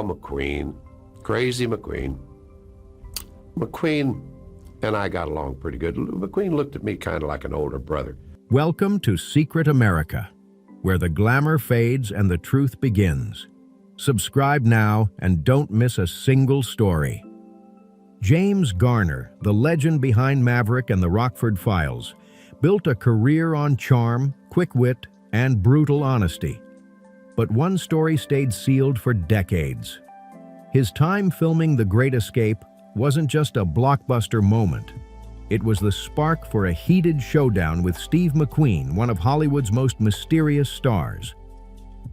McQueen, crazy McQueen. McQueen and I got along pretty good. McQueen looked at me kind of like an older brother. Welcome to Secret America, where the glamour fades and the truth begins. Subscribe now and don't miss a single story. James Garner, the legend behind Maverick and the Rockford Files, built a career on charm, quick wit, and brutal honesty. But one story stayed sealed for decades. His time filming The Great Escape wasn't just a blockbuster moment. It was the spark for a heated showdown with Steve McQueen, one of Hollywood's most mysterious stars.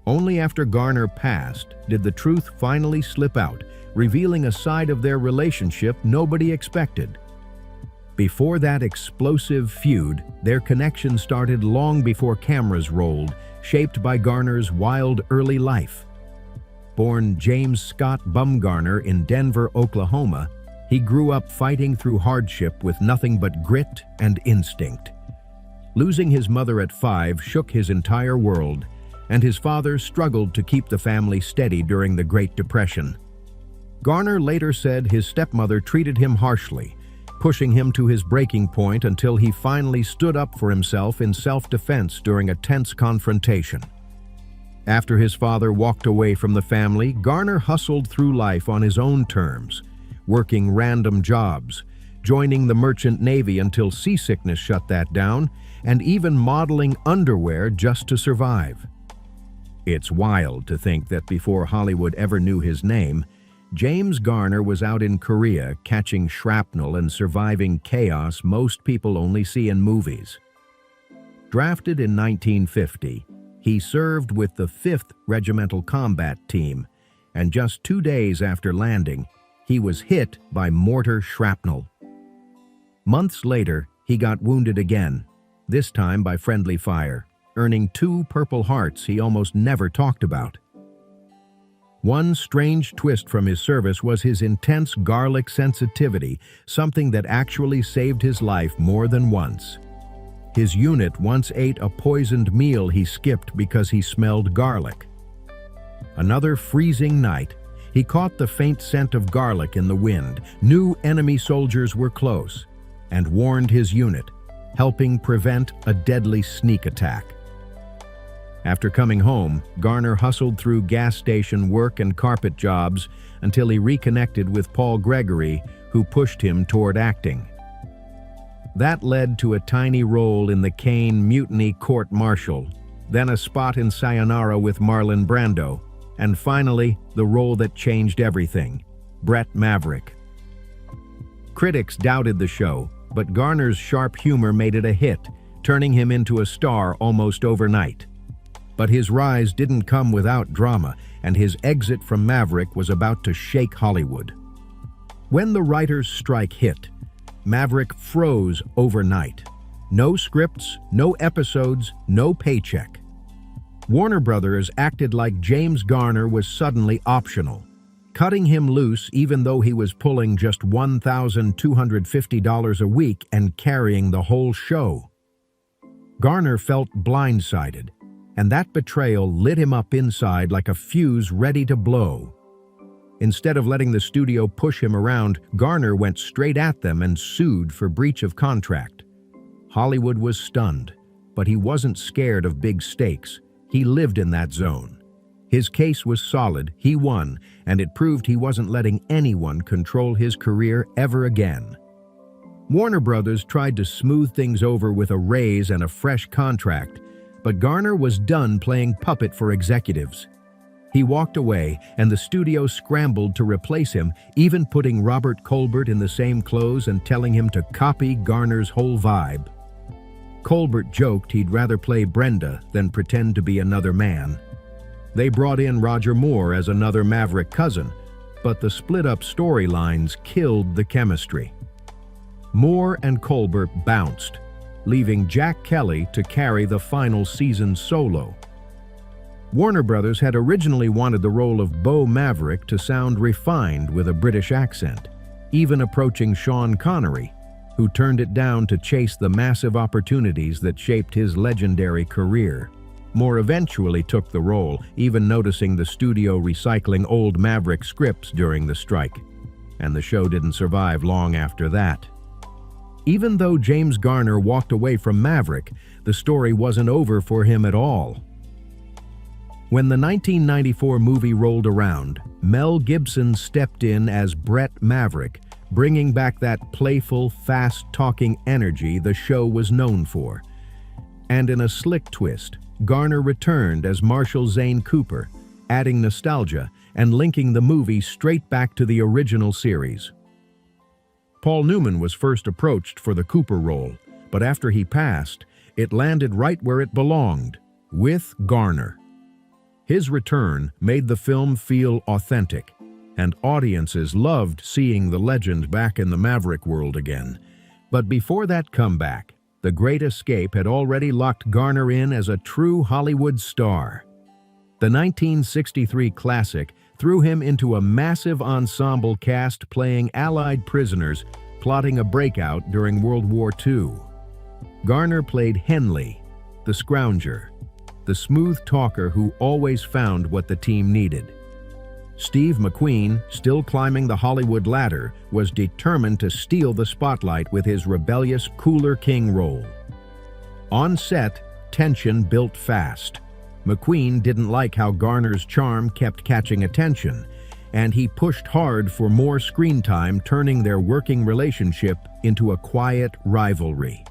Only after Garner passed did the truth finally slip out, revealing a side of their relationship nobody expected. Before that explosive feud, their connection started long before cameras rolled, shaped by Garner's wild early life. Born James Scott Bumgarner in Denver, Oklahoma, he grew up fighting through hardship with nothing but grit and instinct. Losing his mother at 5 shook his entire world, and his father struggled to keep the family steady during the Great Depression. Garner later said his stepmother treated him harshly, pushing him to his breaking point until he finally stood up for himself in self-defense during a tense confrontation. After his father walked away from the family, Garner hustled through life on his own terms, working random jobs, joining the Merchant Navy until seasickness shut that down, and even modeling underwear just to survive. It's wild to think that before Hollywood ever knew his name, James Garner was out in Korea catching shrapnel and surviving chaos most people only see in movies. Drafted in 1950, he served with the 5th Regimental Combat Team, and just 2 days after landing, he was hit by mortar shrapnel. Months later, he got wounded again, this time by friendly fire, earning 2 Purple Hearts he almost never talked about. One strange twist from his service was his intense garlic sensitivity, something that actually saved his life more than once. His unit once ate a poisoned meal he skipped because he smelled garlic. Another freezing night, he caught the faint scent of garlic in the wind, knew enemy soldiers were close, and warned his unit, helping prevent a deadly sneak attack. After coming home, Garner hustled through gas station work and carpet jobs until he reconnected with Paul Gregory, who pushed him toward acting. That led to a tiny role in the Kane Mutiny Court-Martial, then a spot in Sayonara with Marlon Brando, and finally, the role that changed everything, Brett Maverick. Critics doubted the show, but Garner's sharp humor made it a hit, turning him into a star almost overnight. But his rise didn't come without drama, and his exit from Maverick was about to shake Hollywood. When the writer's strike hit, Maverick froze overnight. No scripts, no episodes, no paycheck. Warner Brothers acted like James Garner was suddenly optional, cutting him loose even though he was pulling just $1,250 a week and carrying the whole show. Garner felt blindsided, and that betrayal lit him up inside like a fuse ready to blow. Instead of letting the studio push him around, Garner went straight at them and sued for breach of contract. Hollywood was stunned, but he wasn't scared of big stakes. He lived in that zone. His case was solid, he won, and it proved he wasn't letting anyone control his career ever again. Warner Brothers tried to smooth things over with a raise and a fresh contract, but Garner was done playing puppet for executives. He walked away, and the studio scrambled to replace him, even putting Robert Colbert in the same clothes and telling him to copy Garner's whole vibe. Colbert joked he'd rather play Brenda than pretend to be another man. They brought in Roger Moore as another Maverick cousin, but the split-up storylines killed the chemistry. Moore and Colbert bounced, leaving Jack Kelly to carry the final season solo. Warner Brothers had originally wanted the role of Beau Maverick to sound refined with a British accent, even approaching Sean Connery, who turned it down to chase the massive opportunities that shaped his legendary career. Moore eventually took the role, even noticing the studio recycling old Maverick scripts during the strike. And the show didn't survive long after that. Even though James Garner walked away from Maverick, the story wasn't over for him at all. When the 1994 movie rolled around, Mel Gibson stepped in as Brett Maverick, bringing back that playful, fast-talking energy the show was known for. And in a slick twist, Garner returned as Marshall Zane Cooper, adding nostalgia and linking the movie straight back to the original series. Paul Newman was first approached for the Cooper role, but after he passed, it landed right where it belonged, with Garner. His return made the film feel authentic, and audiences loved seeing the legend back in the Maverick world again. But before that comeback, The Great Escape had already locked Garner in as a true Hollywood star. The 1963 classic threw him into a massive ensemble cast playing Allied prisoners plotting a breakout during World War II. Garner played Henley, the scrounger, the smooth talker who always found what the team needed. Steve McQueen, still climbing the Hollywood ladder, was determined to steal the spotlight with his rebellious Cooler King role. On set, tension built fast. McQueen didn't like how Garner's charm kept catching attention, and he pushed hard for more screen time, turning their working relationship into a quiet rivalry.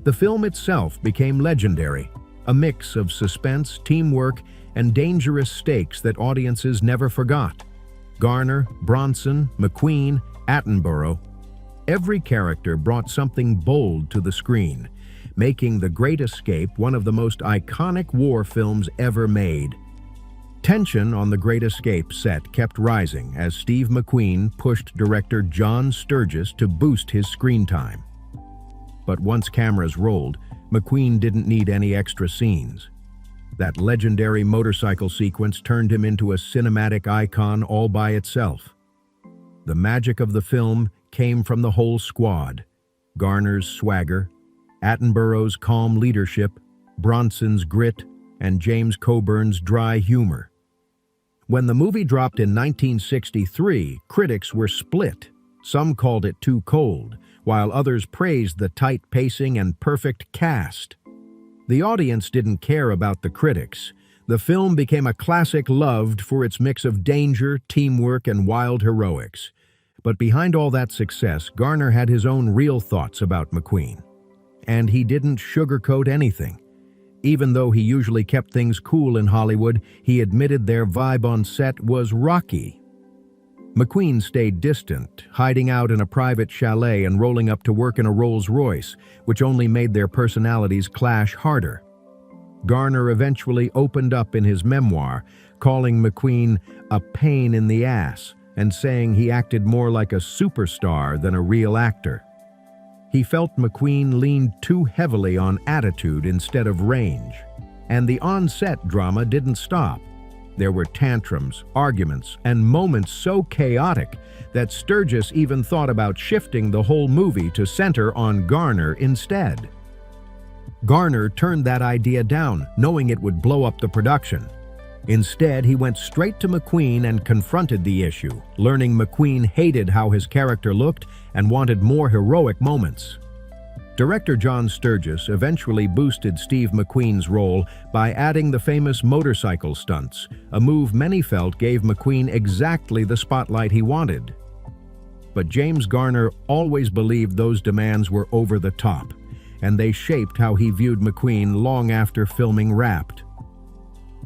The film itself became legendary, a mix of suspense, teamwork, and dangerous stakes that audiences never forgot. Garner, Bronson, McQueen, Attenborough. Every character brought something bold to the screen, making The Great Escape one of the most iconic war films ever made. Tension on The Great Escape set kept rising as Steve McQueen pushed director John Sturges to boost his screen time. But once cameras rolled, McQueen didn't need any extra scenes. That legendary motorcycle sequence turned him into a cinematic icon all by itself. The magic of the film came from the whole squad: Garner's swagger, Attenborough's calm leadership, Bronson's grit, and James Coburn's dry humor. When the movie dropped in 1963, critics were split. Some called it too cold, while others praised the tight pacing and perfect cast. The audience didn't care about the critics. The film became a classic loved for its mix of danger, teamwork, and wild heroics. But behind all that success, Garner had his own real thoughts about McQueen. And he didn't sugarcoat anything. Even though he usually kept things cool in Hollywood, he admitted their vibe on set was rocky. McQueen stayed distant, hiding out in a private chalet and rolling up to work in a Rolls-Royce, which only made their personalities clash harder. Garner eventually opened up in his memoir, calling McQueen a pain in the ass and saying he acted more like a superstar than a real actor. He felt McQueen leaned too heavily on attitude instead of range. And the on-set drama didn't stop. There were tantrums, arguments, and moments so chaotic that Sturges even thought about shifting the whole movie to center on Garner instead. Garner turned that idea down, knowing it would blow up the production. Instead, he went straight to McQueen and confronted the issue, learning McQueen hated how his character looked and wanted more heroic moments. Director John Sturges eventually boosted Steve McQueen's role by adding the famous motorcycle stunts, a move many felt gave McQueen exactly the spotlight he wanted. But James Garner always believed those demands were over the top, and they shaped how he viewed McQueen long after filming wrapped.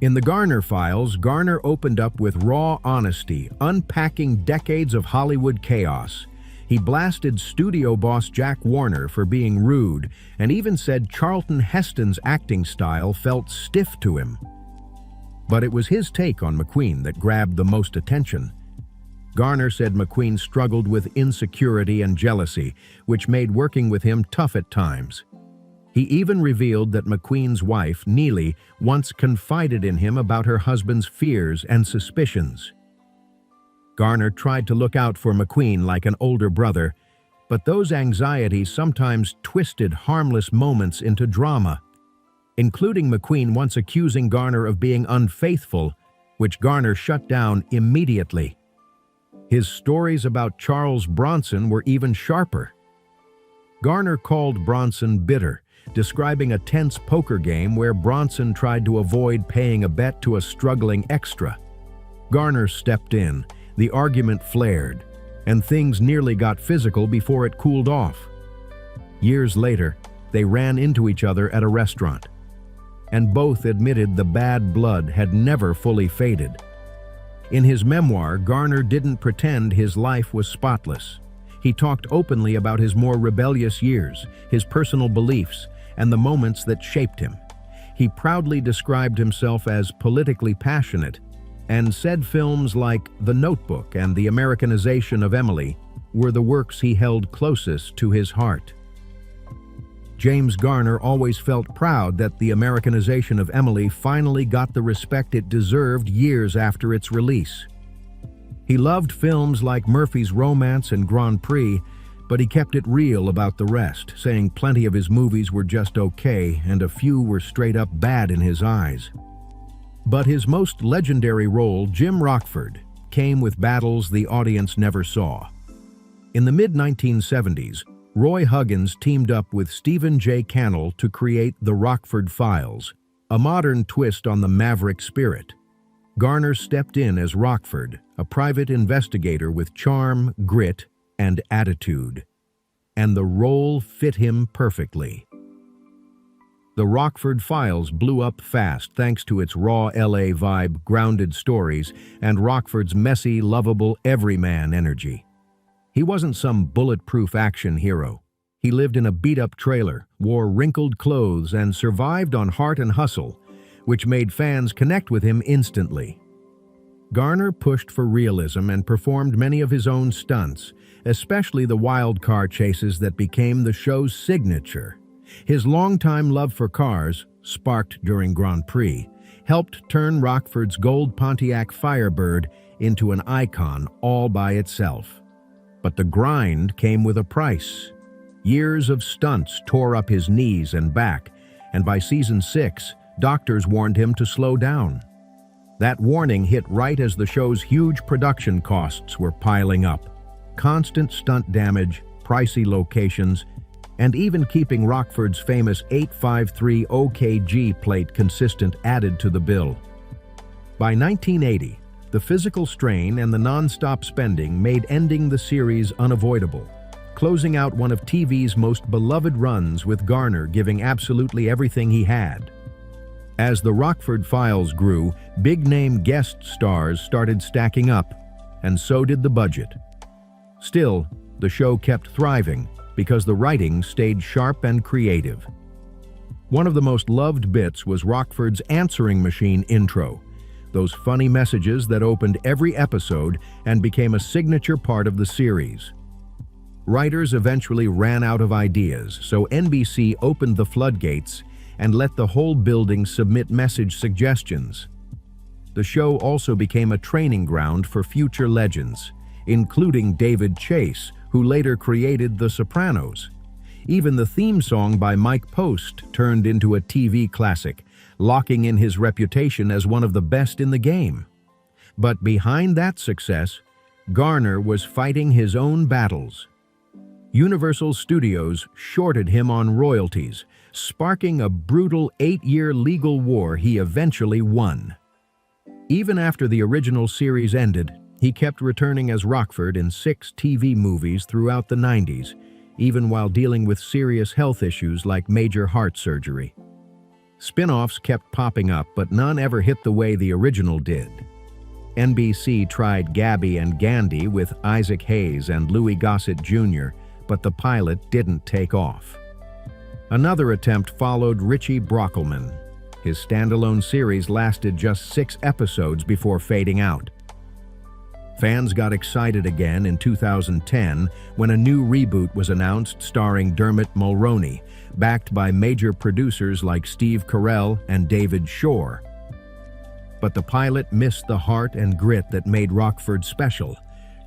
In the Garner Files, Garner opened up with raw honesty, unpacking decades of Hollywood chaos. He blasted studio boss Jack Warner for being rude, and even said Charlton Heston's acting style felt stiff to him. But it was his take on McQueen that grabbed the most attention. Garner said McQueen struggled with insecurity and jealousy, which made working with him tough at times. He even revealed that McQueen's wife, Neely, once confided in him about her husband's fears and suspicions. Garner tried to look out for McQueen like an older brother, but those anxieties sometimes twisted harmless moments into drama. including McQueen once accusing Garner of being unfaithful, which Garner shut down immediately. His stories about Charles Bronson were even sharper. Garner called Bronson bitter, describing a tense poker game where Bronson tried to avoid paying a bet to a struggling extra. Garner stepped in, the argument flared, and things nearly got physical before it cooled off. Years later, they ran into each other at a restaurant, and both admitted the bad blood had never fully faded. In his memoir, Garner didn't pretend his life was spotless. He talked openly about his more rebellious years, his personal beliefs, and the moments that shaped him. He proudly described himself as politically passionate and said films like The Notebook and The Americanization of Emily were the works he held closest to his heart. James Garner always felt proud that The Americanization of Emily finally got the respect it deserved years after its release. He loved films like Murphy's Romance and Grand Prix, but he kept it real about the rest, saying plenty of his movies were just okay and a few were straight up bad in his eyes. But his most legendary role, Jim Rockford, came with battles the audience never saw. In the mid-1970s, Roy Huggins teamed up with Stephen J. Cannell to create The Rockford Files, a modern twist on the Maverick spirit. Garner stepped in as Rockford, a private investigator with charm, grit, and attitude, and the role fit him perfectly. The Rockford Files blew up fast thanks to its raw LA vibe, grounded stories, and Rockford's messy, lovable, everyman energy. He wasn't some bulletproof action hero. He lived in a beat-up trailer, wore wrinkled clothes, and survived on heart and hustle, which made fans connect with him instantly. Garner pushed for realism and performed many of his own stunts, especially the wild car chases that became the show's signature. His longtime love for cars, sparked during Grand Prix, helped turn Rockford's gold Pontiac Firebird into an icon all by itself. But the grind came with a price. Years of stunts tore up his knees and back, and by season 6, doctors warned him to slow down. That warning hit right as the show's huge production costs were piling up. Constant stunt damage, pricey locations, and even keeping Rockford's famous 853 OKG plate consistent added to the bill. By 1980, the physical strain and the non-stop spending made ending the series unavoidable, closing out one of TV's most beloved runs with Garner giving absolutely everything he had. As the Rockford Files grew, big-name guest stars started stacking up, and so did the budget. Still, the show kept thriving because the writing stayed sharp and creative. One of the most loved bits was Rockford's answering machine intro, those funny messages that opened every episode and became a signature part of the series. Writers eventually ran out of ideas, so NBC opened the floodgates and let the whole building submit message suggestions. The show also became a training ground for future legends, including David Chase, who later created The Sopranos. Even the theme song by Mike Post turned into a TV classic, locking in his reputation as one of the best in the game. But behind that success, Garner was fighting his own battles. Universal Studios shorted him on royalties, sparking a brutal 8-year legal war he eventually won. Even after the original series ended, he kept returning as Rockford in 6 TV movies throughout the 90s, even while dealing with serious health issues like major heart surgery. Spin-offs kept popping up, but none ever hit the way the original did. NBC tried Gabby and Gandy with Isaac Hayes and Louis Gossett Jr., but the pilot didn't take off. Another attempt followed Richie Brockelman. His standalone series lasted just 6 episodes before fading out. Fans got excited again in 2010 when a new reboot was announced starring Dermot Mulroney, backed by major producers like Steve Carell and David Shore. But the pilot missed the heart and grit that made Rockford special.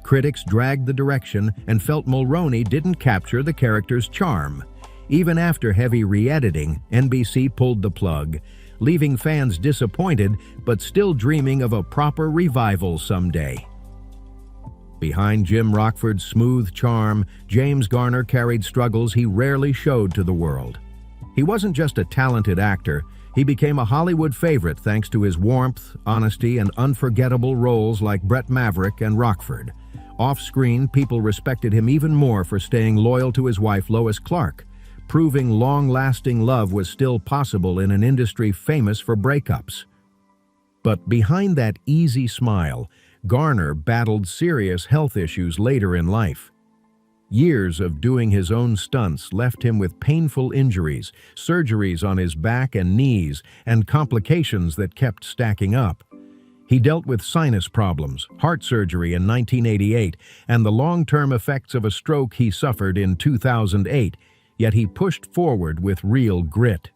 Critics dragged the direction and felt Mulroney didn't capture the character's charm. Even after heavy re-editing, NBC pulled the plug, leaving fans disappointed but still dreaming of a proper revival someday. Behind Jim Rockford's smooth charm, James Garner carried struggles he rarely showed to the world. He wasn't just a talented actor, he became a Hollywood favorite thanks to his warmth, honesty, and unforgettable roles like Brett Maverick and Rockford. Off-screen, people respected him even more for staying loyal to his wife Lois Clark, proving long-lasting love was still possible in an industry famous for breakups. But behind that easy smile, Garner battled serious health issues later in life. Years of doing his own stunts left him with painful injuries, surgeries on his back and knees, and complications that kept stacking up. He dealt with sinus problems, heart surgery in 1988, and the long-term effects of a stroke he suffered in 2008, yet he pushed forward with real grit.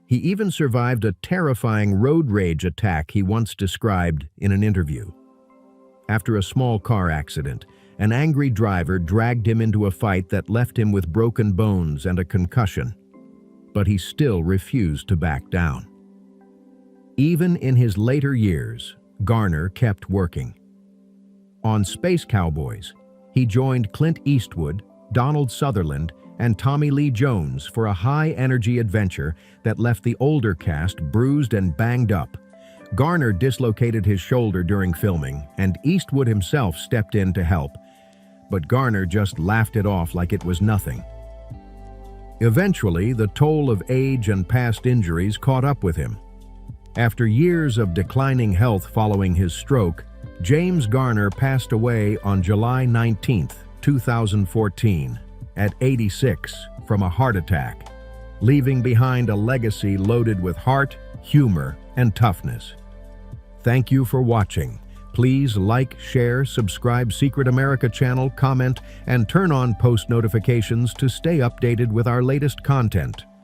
He even survived a terrifying road rage attack he once described in an interview. After a small car accident, an angry driver dragged him into a fight that left him with broken bones and a concussion. But he still refused to back down. Even in his later years, Garner kept working. On Space Cowboys, he joined Clint Eastwood, Donald Sutherland, and Tommy Lee Jones for a high-energy adventure that left the older cast bruised and banged up. Garner dislocated his shoulder during filming, and Eastwood himself stepped in to help, but Garner just laughed it off like it was nothing. Eventually, the toll of age and past injuries caught up with him. After years of declining health following his stroke, James Garner passed away on July 19, 2014, at 86 from a heart attack, leaving behind a legacy loaded with heart, humor, and toughness. Thank you for watching. Please like, share, subscribe Secret America channel, comment, and turn on post notifications to stay updated with our latest content.